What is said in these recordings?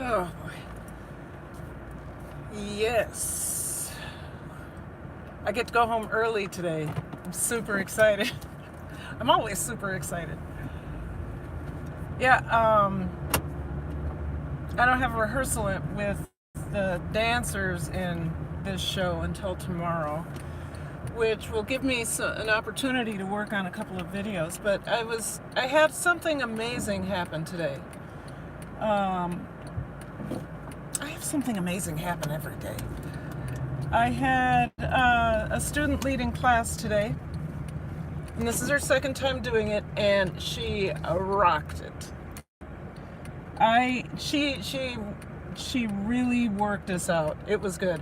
Oh boy. Yes. I get to go home early today. I'm super excited. I'm always super excited. Yeah, I don't have a rehearsal with the dancers in this show until tomorrow, which will give me an opportunity to work on a couple of videos. But I had something amazing happen today. I have something amazing happen every day. I had a student leading class today, and this is her second time doing it, and she rocked it. She really worked us out. It was good.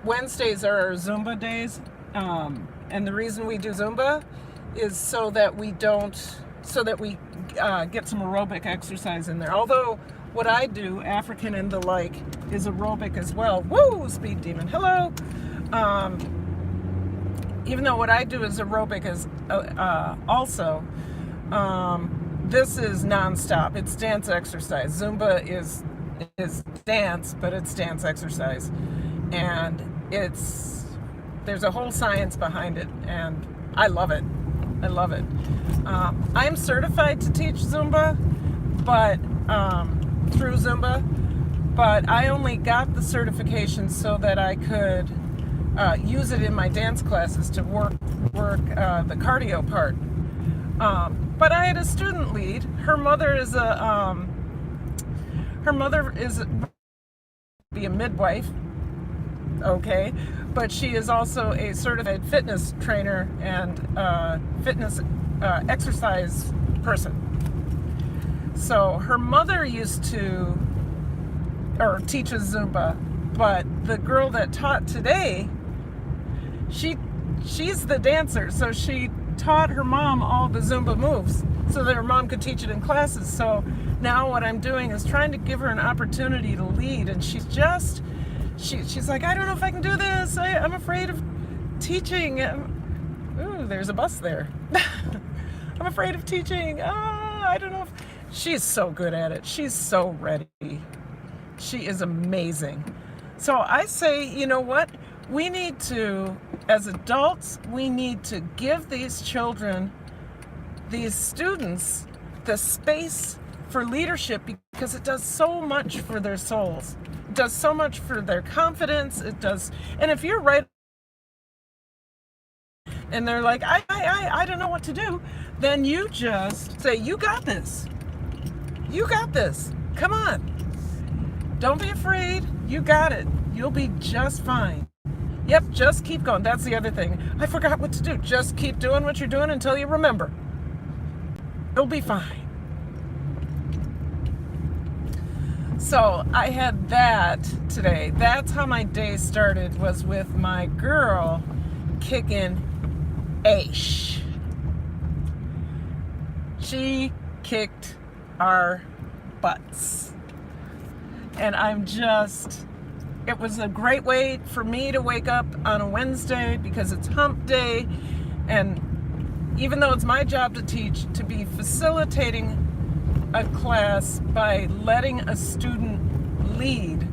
Wednesdays are our Zumba days, and the reason we do Zumba is so that we get some aerobic exercise in there. Although what I do, African and the like, is aerobic as well. Woo, speed demon, hello. Even though what I do is aerobic is also, this is nonstop. It's dance exercise. Zumba is dance, but it's dance exercise, and there's a whole science behind it, and I love it. I love it. I'm certified to teach Zumba, but through Zumba, but I only got the certification so that I could use it in my dance classes to work the cardio part. But I had a student lead. Her mother is be a midwife, okay, but she is also a certified fitness trainer and fitness exercise person. So her mother used to, or teaches Zumba, but the girl that taught today, she's the dancer, so she taught her mom all the Zumba moves so that her mom could teach it in classes. So now what I'm doing is trying to give her an opportunity to lead, and she's like, I don't know if I can do this. I'm afraid of teaching. Ooh, there's a bus there. I'm afraid of teaching. I don't know if... She's so good at it. She's so ready. She is amazing. So I say, you know what? We need to, as adults, we need to give these children, these students, the space for leadership, because it does so much for their souls. It does so much for their confidence. It does. And if you're right and they're like, I don't know what to do, then you just say, you got this. You got this. Come on. Don't be afraid. You got it. You'll be just fine. Yep, just keep going. That's the other thing. I forgot what to do. Just keep doing what you're doing until you remember. You'll be fine. So I had that today. That's how my day started, was with my girl kicking ash. She kicked our butts. And it was a great way for me to wake up on a Wednesday, because it's hump day, and even though it's my job to teach, to be facilitating a class by letting a student lead,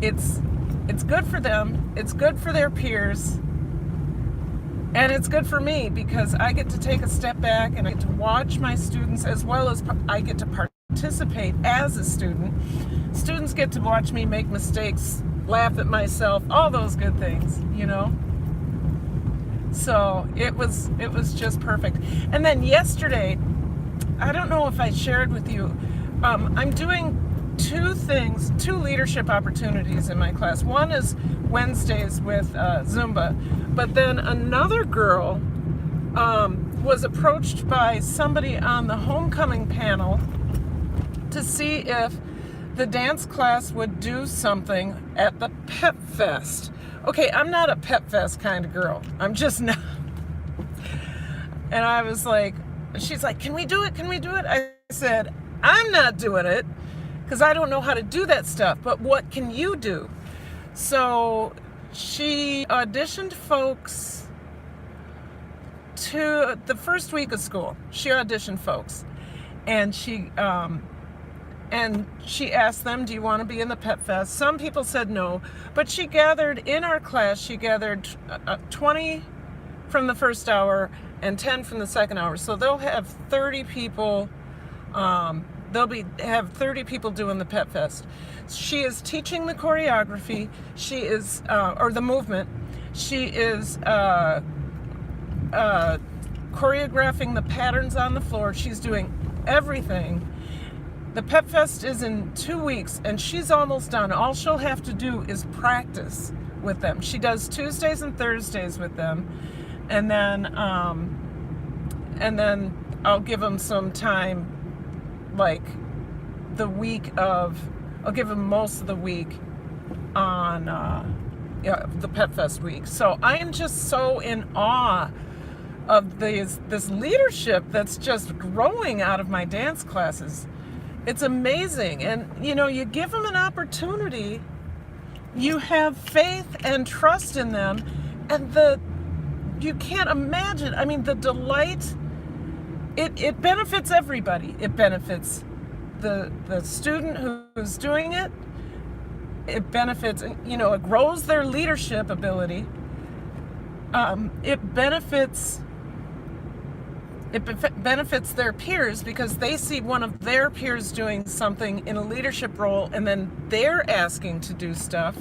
it's good for them, it's good for their peers, and it's good for me, because I get to take a step back and I get to watch my students, as well as I get to participate as a student. Students get to watch me make mistakes, laugh at myself, all those good things, you know. So it was just perfect. And then yesterday, I don't know if I shared with you, I'm doing two leadership opportunities in my class. One is Wednesdays with Zumba, but then another girl was approached by somebody on the homecoming panel to see if the dance class would do something at the Pep Fest. Okay, I'm not a Pep Fest kind of girl. I'm just not. And I was like, she's like, can we do it? Can we do it? I said, I'm not doing it, because I don't know how to do that stuff, but what can you do? So she auditioned folks to the first week of school. She auditioned folks, and she And she asked them, do you want to be in the Pet Fest? Some people said no, but she gathered in our class, she gathered 20 from the first hour and 10 from the second hour. So they'll have 30 people, have 30 people doing the Pet Fest. She is teaching the choreography, she is, or the movement, she is choreographing the patterns on the floor, she's doing everything. The Pet Fest is in 2 weeks, and she's almost done. All she'll have to do is practice with them. She does Tuesdays and Thursdays with them, and then I'll give them some time, like the week of. I'll give them most of the week on the Pet Fest week. So I am just so in awe of this leadership that's just growing out of my dance classes. It's amazing. And, you know, you give them an opportunity, you have faith and trust in them, and you can't imagine, I mean, the delight, it benefits everybody. It benefits the student who's doing it. It benefits, you know, it grows their leadership ability. It benefits their peers because they see one of their peers doing something in a leadership role, and then they're asking to do stuff.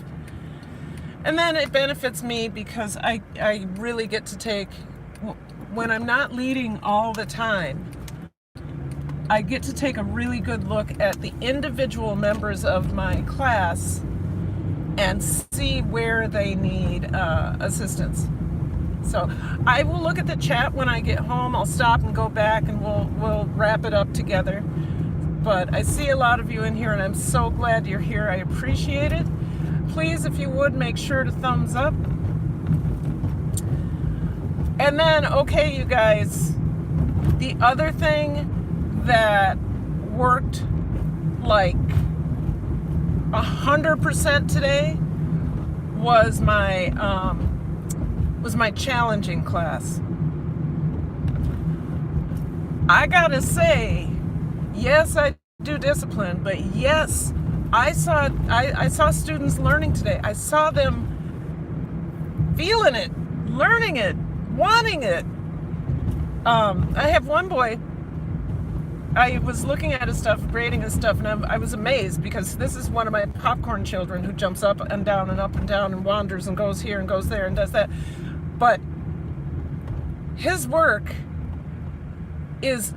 And then it benefits me because I really get to take, when I'm not leading all the time, I get to take a really good look at the individual members of my class and see where they need assistance. So I will look at the chat when I get home. I'll stop and go back, and we'll wrap it up together. But I see a lot of you in here, and I'm so glad you're here. I appreciate it. Please, if you would, make sure to thumbs up. And then, okay, you guys, the other thing that worked like 100% today was my challenging class. I gotta say, yes, I do discipline, but yes, I saw students learning today. I saw them feeling it, learning it, wanting it. I have one boy, I was looking at his stuff, grading his stuff, and I was amazed because this is one of my popcorn children who jumps up and down and up and down and wanders and goes here and goes there and does that. But his work is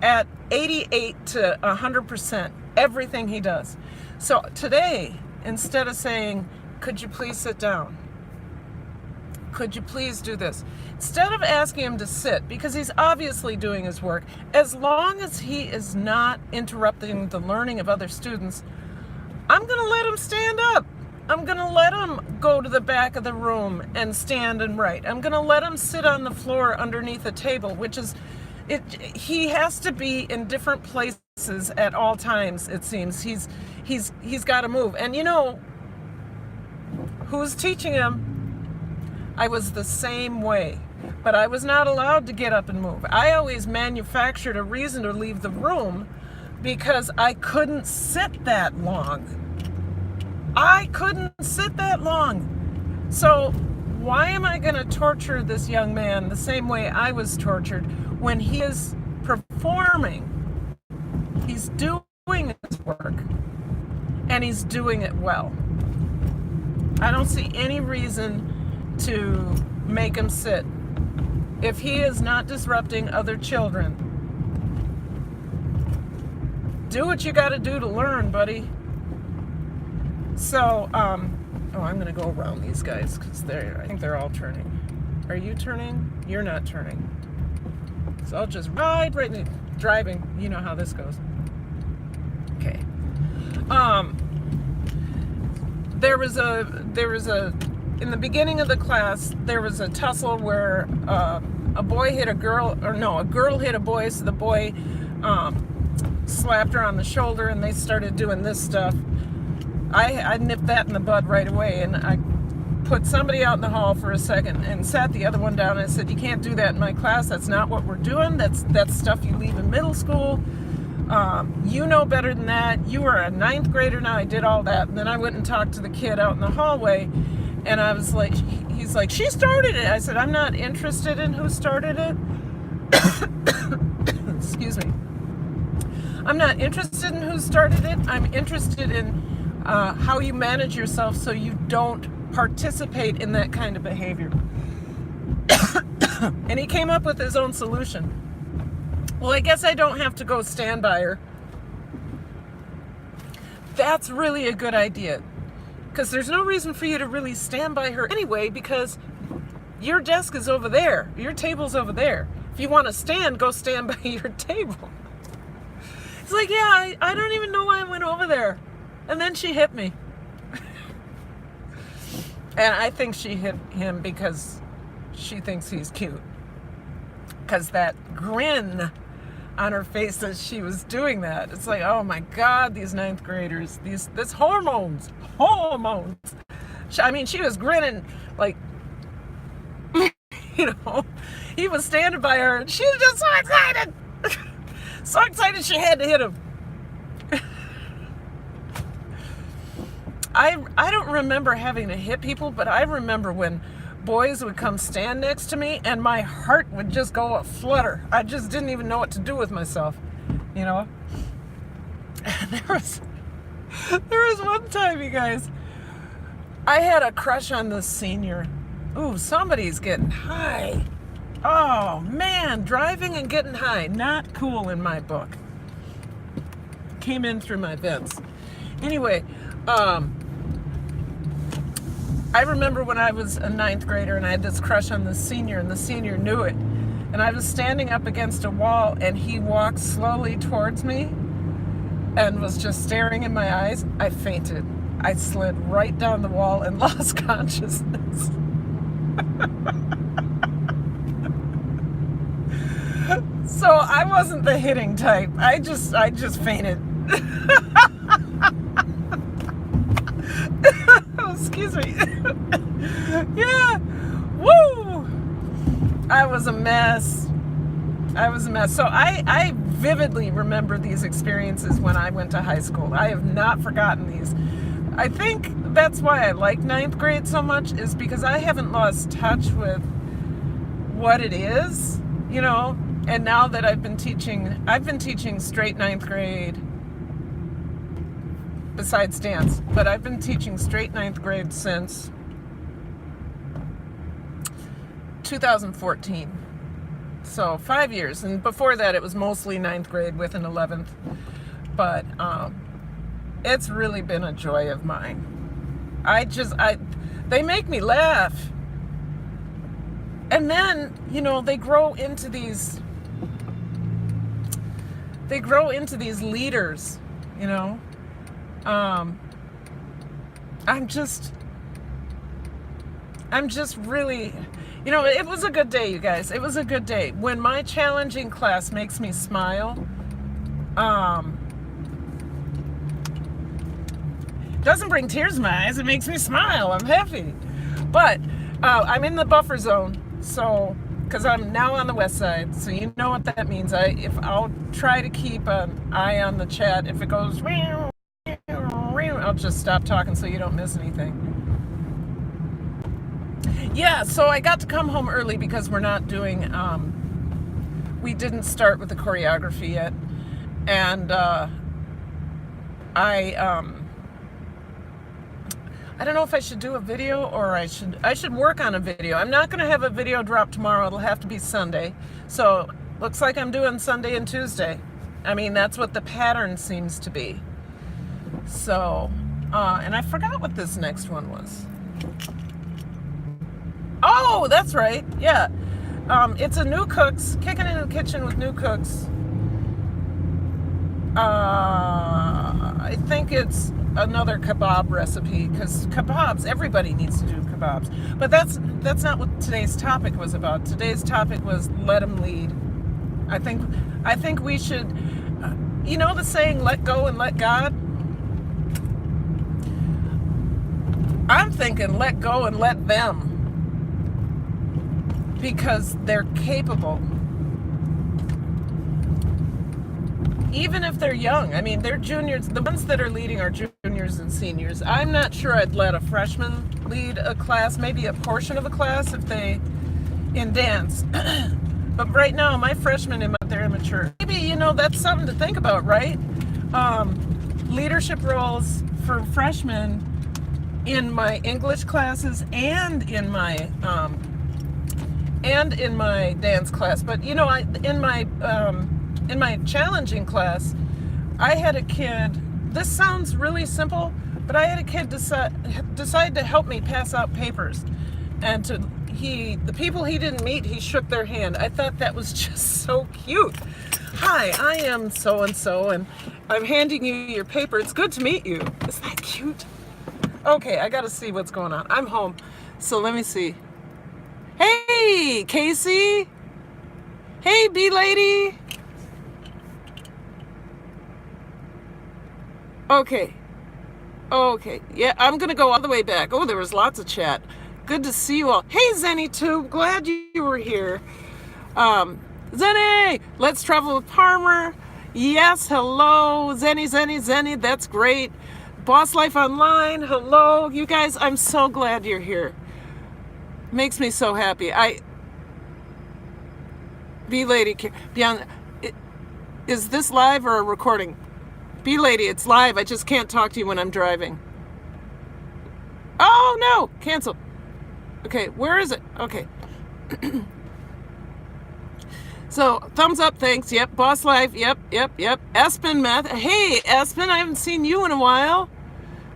at 88 to 100%, everything he does. So today, instead of saying, could you please sit down? Could you please do this? Instead of asking him to sit, because he's obviously doing his work, as long as he is not interrupting the learning of other students, I'm going to let him stand up. I'm going to let him go to the back of the room and stand and write. I'm going to let him sit on the floor underneath a table, which is, he has to be in different places at all times, it seems. He's got to move. And you know, who's teaching him? I was the same way, but I was not allowed to get up and move. I always manufactured a reason to leave the room because I couldn't sit that long. I couldn't sit that long. So why am I going to torture this young man the same way I was tortured when he is performing? He's doing his work, and he's doing it well. I don't see any reason to make him sit if he is not disrupting other children. Do what you got to do to learn, buddy. So, I'm going to go around these guys because I think they're all turning. Are you turning? You're not turning. So I'll just ride right in driving. You know how this goes. Okay. There was a in the beginning of the class, there was a tussle where a boy hit a girl, or no, a girl hit a boy, so the boy slapped her on the shoulder, and they started doing this stuff. I nipped that in the bud right away, and I put somebody out in the hall for a second and sat the other one down, and I said, you can't do that in my class. That's not what we're doing. That's stuff you leave in middle school. You know better than that. You are a ninth grader now. I did all that. And then I went and talked to the kid out in the hallway, and I was like, he's like, she started it. I said, I'm not interested in who started it. Excuse me. I'm not interested in who started it. I'm interested in how you manage yourself so you don't participate in that kind of behavior. And he came up with his own solution. Well, I guess I don't have to go stand by her. That's really a good idea. Because there's no reason for you to really stand by her anyway, because your desk is over there. Your table's over there. If you want to stand, go stand by your table. It's like, yeah, I don't even know why I went over there. And then she hit me. And I think she hit him because she thinks he's cute. Because that grin on her face as she was doing that, it's like, oh my God, these ninth graders, this hormones. I mean, she was grinning like, you know, he was standing by her and she was just so excited. So excited she had to hit him. I don't remember having to hit people, but I remember when boys would come stand next to me and my heart would just go a flutter. I just didn't even know what to do with myself, you know. And there was one time, you guys, I had a crush on this senior. Ooh, somebody's getting high. Oh man, driving and getting high, not cool in my book. Came in through my vents. Anyway, I remember when I was a ninth grader and I had this crush on the senior, and the senior knew it. And I was standing up against a wall and he walked slowly towards me and was just staring in my eyes. I fainted. I slid right down the wall and lost consciousness. So I wasn't the hitting type. I just fainted. Oh, excuse me. Yeah. Woo! I was a mess. So I vividly remember these experiences when I went to high school. I have not forgotten these. I think that's why I like ninth grade so much, is because I haven't lost touch with what it is, you know. And now that I've been teaching straight ninth grade, besides dance, but I've been teaching straight ninth grade since 2014. So 5 years. And before that, it was mostly ninth grade with an 11th. But it's really been a joy of mine. They make me laugh. And then, you know, they grow into these leaders, you know. I'm just really, you know, it was a good day, you guys. It was a good day. When my challenging class makes me smile, doesn't bring tears to my eyes, it makes me smile. I'm happy. But I'm in the buffer zone, so, because I'm now on the west side, so you know what that means. I'll try to keep an eye on the chat. If it goes, I'll just stop talking so you don't miss anything. Yeah, so I got to come home early because we're not doing, we didn't start with the choreography yet. And I don't know if I should do a video or I should work on a video. I'm not going to have a video drop tomorrow. It'll have to be Sunday. So looks like I'm doing Sunday and Tuesday. I mean, that's what the pattern seems to be. So, and I forgot what this next one was. Oh, that's right. Yeah. It's a New Cooks, Kicking in the Kitchen with New Cooks. I think it's another kebab recipe, because kebabs, everybody needs to do kebabs. But that's not what today's topic was about. Today's topic was let them lead. I think we should, you know the saying, let go and let God? I'm thinking let go and let them, because they're capable. even if they're young. I mean, they're juniors. The ones that are leading are juniors and seniors. I'm not sure I'd let a freshman lead a class, maybe a portion of a class if they in dance. But right now, my freshmen, they're immature. Maybe, that's something to think about, right? Leadership roles for freshmen in my English classes and in my dance class. But in my challenging class, I had a kid. This sounds really simple, but I had a kid decide to help me pass out papers, and the people he didn't meet, he shook their hand. I thought that was just so cute. Hi, I am so and so, and I'm handing you your paper. It's good to meet you. Isn't that cute? Okay, I gotta see what's going on. I'm home, so let me see. Hey, Casey. Hey, bee lady. Okay. Yeah, I'm gonna go all the way back. Oh, there was lots of chat. Good to see you all. Hey, Zenny Tube. Glad you were here. Zenny, let's travel with Parmer. Yes, hello. Zenny. That's great. Boss Life Online. Hello, you guys. I'm so glad you're here. Makes me so happy. Bee lady, beyond. Is this live or a recording? Bee lady, it's live. I just can't talk to you when I'm driving. Oh no, cancel. Okay, where is it? Okay. So, thumbs up, thanks. Yep, Boss Life. Yep. Espen Meth. Hey, Espen, I haven't seen you in a while.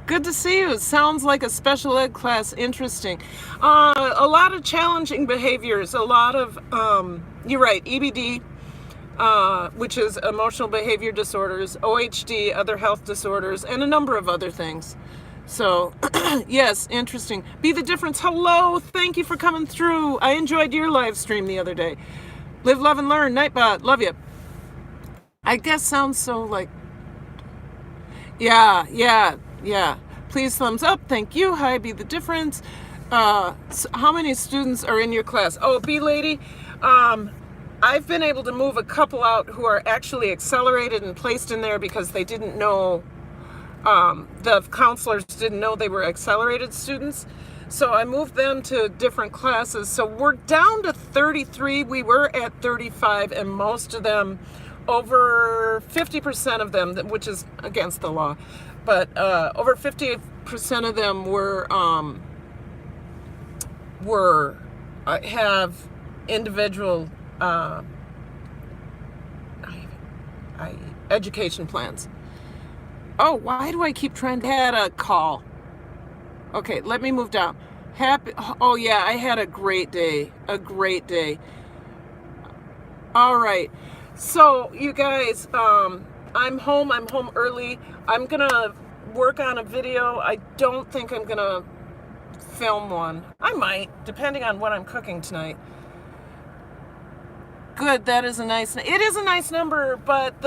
Good to see you. It sounds like a special ed class. Interesting. A lot of challenging behaviors. A lot of, you're right, EBD, which is emotional behavior disorders, OHD, other health disorders, and a number of other things. So, yes, interesting. Be the Difference. Hello, thank you for coming through. I enjoyed your live stream the other day. Live, love, and learn. Nightbot, love you. I guess sounds so like, yeah. Please thumbs up. Thank you. Hi, Be the Difference. So how many students are in your class? Oh, Bee lady, I've been able to move a couple out who are actually accelerated and placed in there because they didn't know, the counselors didn't know they were accelerated students. So I moved them to different classes. So we're down to 33. We were at 35, and most of them, over 50% of them, which is against the law, but over 50% of them have individual education plans. Oh, why do I keep trying to had a call? Okay, let me move down. Oh yeah, I had a great day. All right. So you guys, I'm home early. I'm gonna work on a video. I don't think I'm gonna film one. I might, depending on what I'm cooking tonight. Good, it is a nice number, but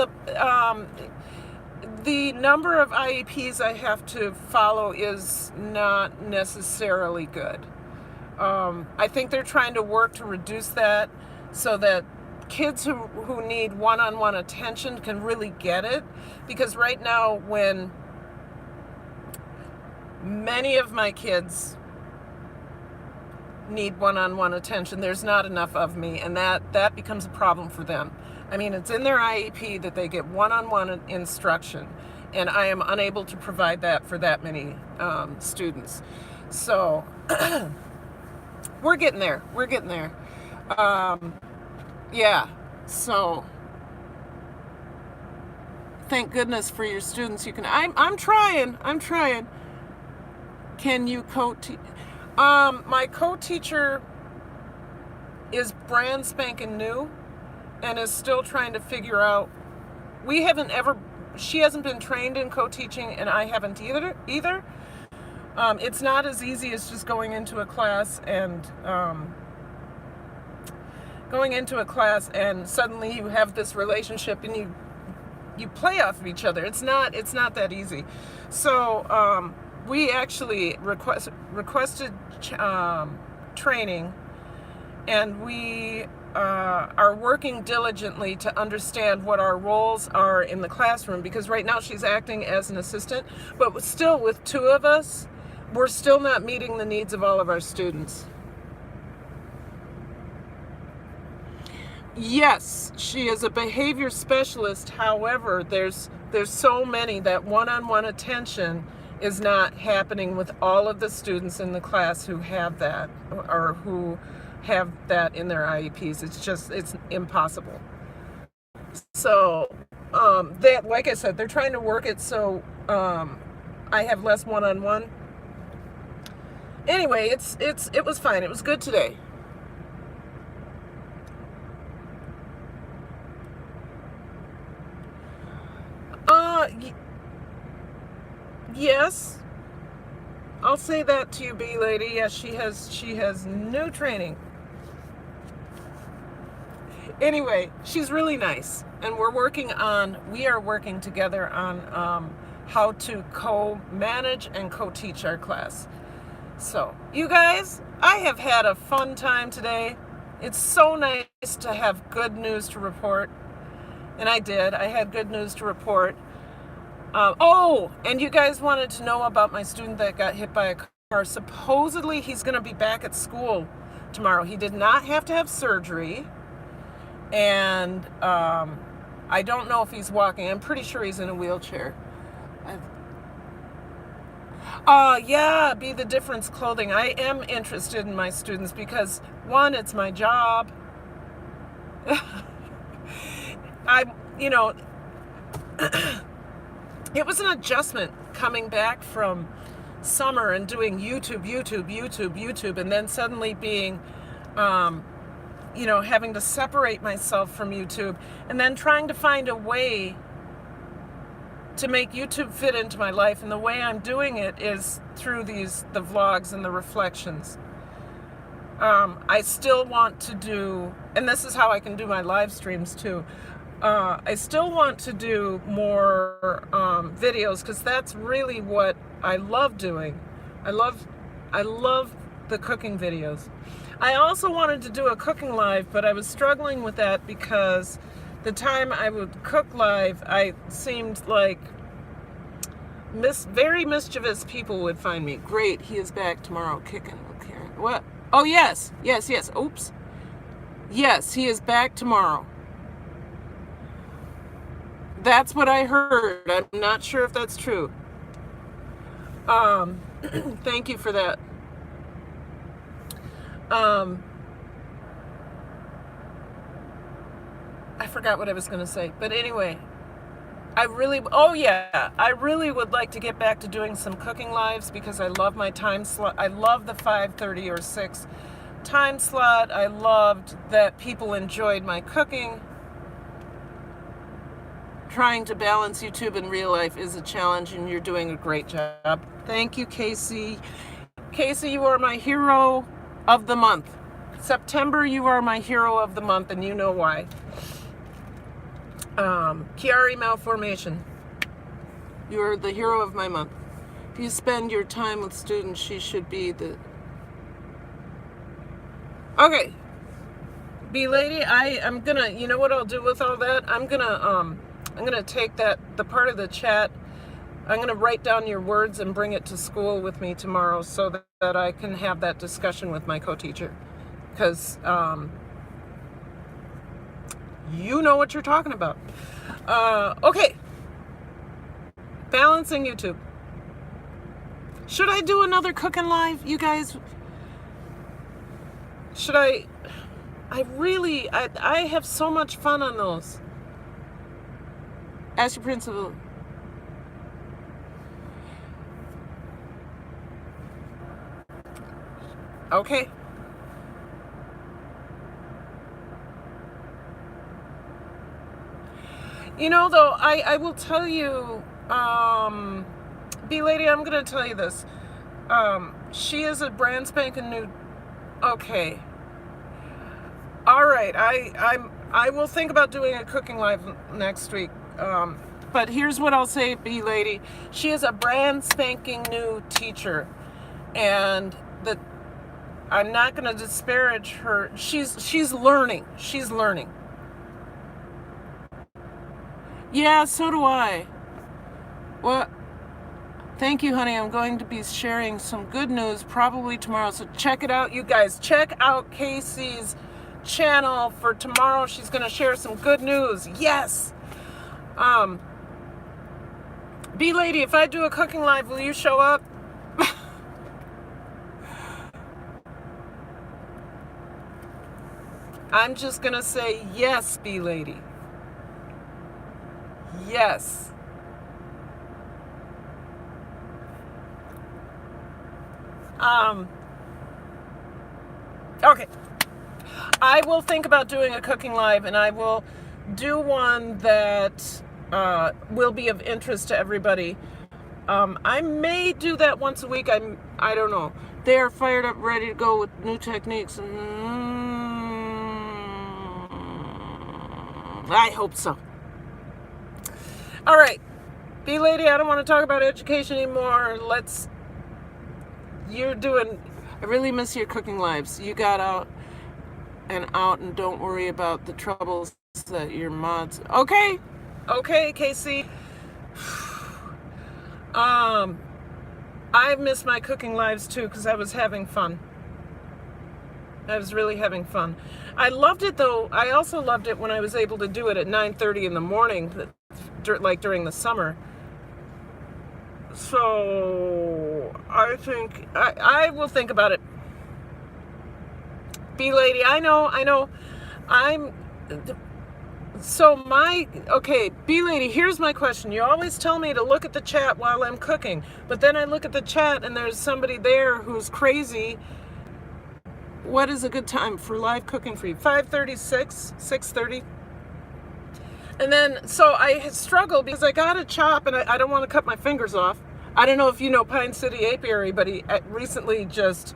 the number of IEPs I have to follow is not necessarily good. I think they're trying to work to reduce that so that kids who need one-on-one attention can really get it. Because right now, when many of my kids need one-on-one attention, there's not enough of me, and that becomes a problem for them. I mean, it's in their IEP that they get one-on-one instruction, and I am unable to provide that for that many students. So we're getting there. Yeah, so thank goodness for your students. You can. I'm trying. Can you co-teach? My co-teacher is brand spanking new and is still trying to figure out. She hasn't been trained in co-teaching, and I haven't either. It's not as easy as just going into a class and suddenly you have this relationship and you play off of each other. It's not that easy. So we actually requested training, and we are working diligently to understand what our roles are in the classroom, because right now she's acting as an assistant, but still with two of us, we're still not meeting the needs of all of our students. Yes, she is a behavior specialist. However, there's so many that one-on-one attention is not happening with all of the students in the class who have that, or who have that in their IEPs. It's impossible. So that, like I said, they're trying to work it so I have less one-on-one. Anyway, it was fine. It was good today. Yes, I'll say that to you, B lady. Yes, she has no training. Anyway, she's really nice, and we are working together on how to co-manage and co-teach our class. So, you guys, I have had a fun time today. It's so nice to have good news to report, and I had good news to report. And you guys wanted to know about my student that got hit by a car. Supposedly he's going to be back at school tomorrow. He did not have to have surgery, and I don't know if he's walking. I'm pretty sure he's in a wheelchair. Yeah, Be the Difference Clothing. I am interested in my students because, one, it's my job. It was an adjustment coming back from summer and doing YouTube, and then suddenly being, having to separate myself from YouTube, and then trying to find a way to make YouTube fit into my life. And the way I'm doing it is through the vlogs and the reflections. I still want to do, and this is how I can do my live streams too. I still want to do more videos, because that's really what I love doing. I love the cooking videos. I also wanted to do a cooking live, but I was struggling with that because the time I would cook live, I seemed like very mischievous people would find me. Great, he is back tomorrow kicking. Okay. What? Oh, yes. Oops. Yes, he is back tomorrow. That's what I heard. I'm not sure if that's true. Thank you for that. I forgot what I was going to say. But anyway, I really would like to get back to doing some cooking lives, because I love my time slot. I love the 5:30 or 6 time slot. I loved that people enjoyed my cooking. Trying to balance YouTube and real life is a challenge, and you're doing a great job. Thank you, Casey. Casey, you are my hero of the month. September, you are my hero of the month, and you know why. Chiari Malformation, you are the hero of my month. If you spend your time with students, she should be the... Okay. B lady, I'm gonna, you know what I'll do with all that? I'm gonna take the part of the chat, I'm gonna write down your words and bring it to school with me tomorrow, so that I can have that discussion with my co-teacher. Because you know what you're talking about. Okay. Balancing YouTube. Should I do another cooking live, you guys? Should I? I have so much fun on those. Ask your principal. Okay. You know, though, I will tell you, B lady, I'm gonna tell you this. She is a brand spanking new. Okay. All right. I will think about doing a cooking live next week. But here's what I'll say, B lady. She is a brand spanking new teacher, and I'm not going to disparage her. She's learning. She's learning. Yeah, so do I. Well, thank you, honey. I'm going to be sharing some good news probably tomorrow. So check it out, you guys. Check out Casey's channel for tomorrow. She's going to share some good news. Yes. B Lady, if I do a cooking live, will you show up? I'm just going to say yes, B Lady. Yes. Okay. I will think about doing a cooking live, and I will do one that will be of interest to everybody. I may do that once a week. I don't know. They are fired up, ready to go with new techniques. I hope so. All right. B Lady, I don't want to talk about education anymore. I really miss your cooking lives. You got out and don't worry about the troubles that your mods. Okay, Casey. I miss my cooking lives too because I was having fun. I was really having fun. I loved it though. I also loved it when I was able to do it at 9:30 in the morning, like during the summer. So I think I will think about it. B Lady, I know. Okay, B Lady, here's my question. You always tell me to look at the chat while I'm cooking, but then I look at the chat and there's somebody there who's crazy. What is a good time for live cooking for you? 5:36, 6:30? And then, so I struggle because I got to chop and I don't want to cut my fingers off. I don't know if you know Pine City Apiary, but he recently just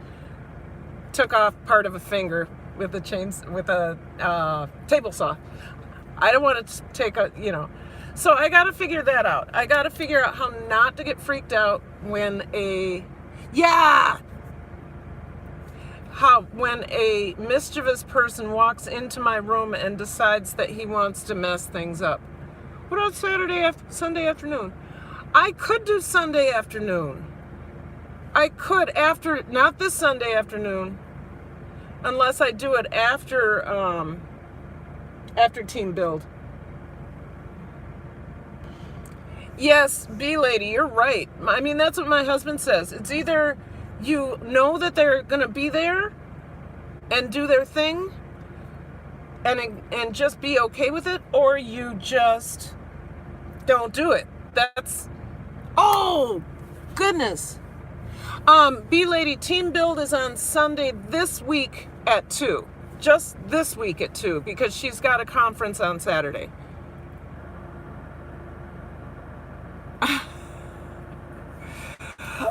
took off part of a finger with a table saw. I don't want to take so I got to figure that out. I got to figure out how not to get freaked out when a mischievous person walks into my room and decides that he wants to mess things up. What about Sunday afternoon? I could do Sunday afternoon. I could not this Sunday afternoon, unless I do it after team build. Yes, B Lady, you're right. I mean, that's what my husband says. It's either you know that they're going to be there and do their thing and just be okay with it, or you just don't do it. Oh, goodness. B Lady, team build is on Sunday this week at 2. Just this week at 2, because she's got a conference on Saturday.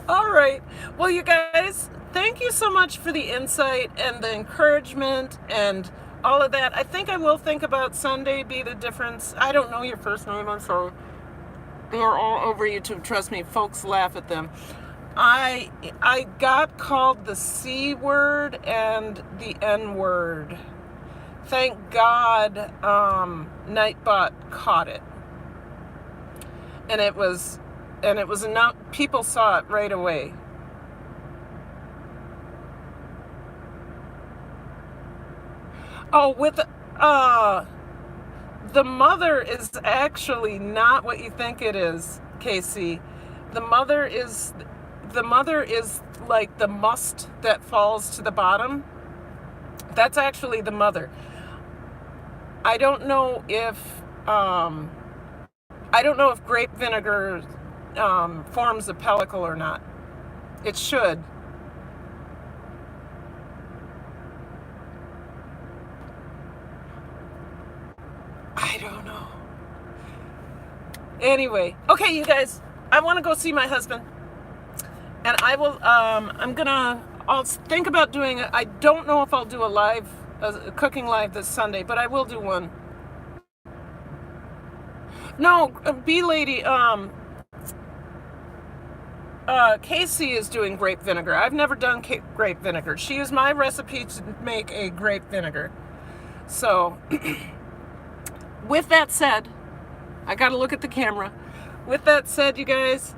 All right. Well, you guys, thank you so much for the insight and the encouragement and all of that. I think I will think about Sunday be the difference. I don't know your first name, I'm sorry. They're all over YouTube. Trust me, folks laugh at them. I got called the C word and the N word. Thank God Nightbot caught it. And it was enough, people saw it right away. Oh, the mother is actually not what you think it is, Casey. The mother is like the must that falls to the bottom. That's actually the mother. I don't know if grape vinegar forms a pellicle or not. It should. I don't know. Anyway, okay, you guys, I want to go see my husband. And I will, I'll think about doing it. I don't know if I'll do a cooking live this Sunday, but I will do one. No, B Lady, Casey is doing grape vinegar. I've never done grape vinegar. She used my recipe to make a grape vinegar. So, with that said, I got to look at the camera. With that said, you guys,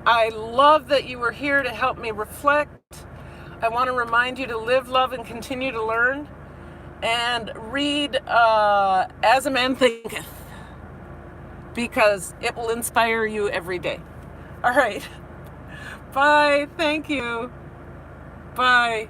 I love that you were here to help me reflect. I want to remind you to live, love, and continue to learn. And read As a Man Thinketh, because it will inspire you every day. All right. Bye. Thank you. Bye.